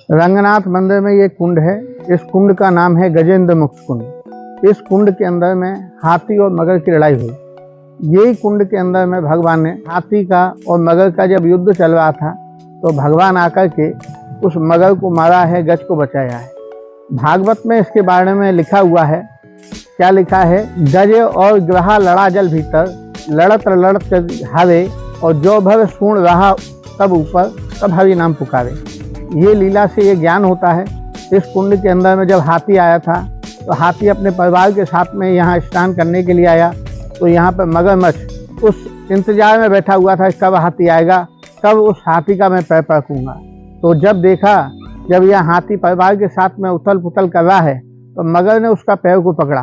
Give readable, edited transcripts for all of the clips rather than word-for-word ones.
रंगनाथ मंदिर में ये कुंड है। इस कुंड का नाम है गजेंद्र मुक्त कुंड। इस कुंड के अंदर में हाथी और मगर की लड़ाई हुई। यही कुंड के अंदर में भगवान ने हाथी का और मगर का जब युद्ध चल रहा था तो भगवान आकर के उस मगर को मारा है, गज को बचाया है। भागवत में इसके बारे में लिखा हुआ है। क्या लिखा है? गज और ग्रहा लड़ा जल भीतर, लड़त लड़त हारे, और जो भव सूर्ण रहा तब ऊपर, तब हरि नाम पुकारे। ये लीला से ये ज्ञान होता है। इस कुंड के अंदर में जब हाथी आया था तो हाथी अपने परिवार के साथ में यहाँ स्नान करने के लिए आया, तो यहाँ पर मगरमच्छ उस इंतजार में बैठा हुआ था कब हाथी आएगा, कब उस हाथी का मैं पैर पकड़ूंगा। तो जब देखा, जब यह हाथी परिवार के साथ में उथल पुथल कर रहा है, तो मगर ने उसका पैर को पकड़ा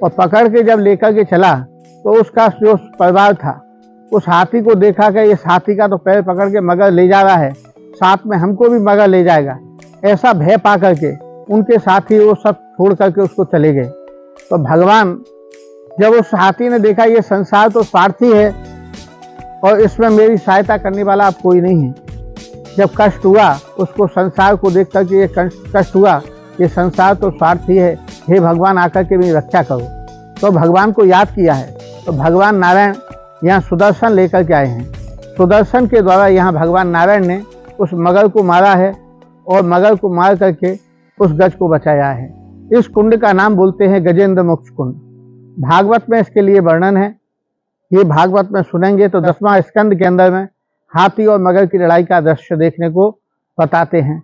और पकड़ के जब लेकर के चला तो उसका जो परिवार था उस हाथी को देखा कि इस हाथी का तो पैर पकड़ के मगर ले जा रहा है, साथ में हमको भी मगर ले जाएगा। ऐसा भय पा करके उनके साथी वो सब छोड़ करके उसको चले गए। तो भगवान जब उस हाथी ने देखा ये संसार तो स्वार्थी है और इसमें मेरी सहायता करने वाला अब कोई नहीं है, जब कष्ट हुआ उसको संसार को देख करके ये कष्ट हुआ, ये संसार तो स्वार्थी है, हे भगवान आकर के मेरी रक्षा करो। तो भगवान को याद किया है। तो भगवान नारायण यहाँ सुदर्शन लेकर के आए हैं। सुदर्शन के द्वारा यहाँ भगवान नारायण ने उस मगर को मारा है और मगर को मार करके उस गज को बचाया है। इस कुंड का नाम बोलते हैं गजेंद्र मुक्त कुंड। भागवत में इसके लिए वर्णन है। ये भागवत में सुनेंगे तो 10वां स्कंद के अंदर में हाथी और मगर की लड़ाई का दृश्य देखने को बताते हैं।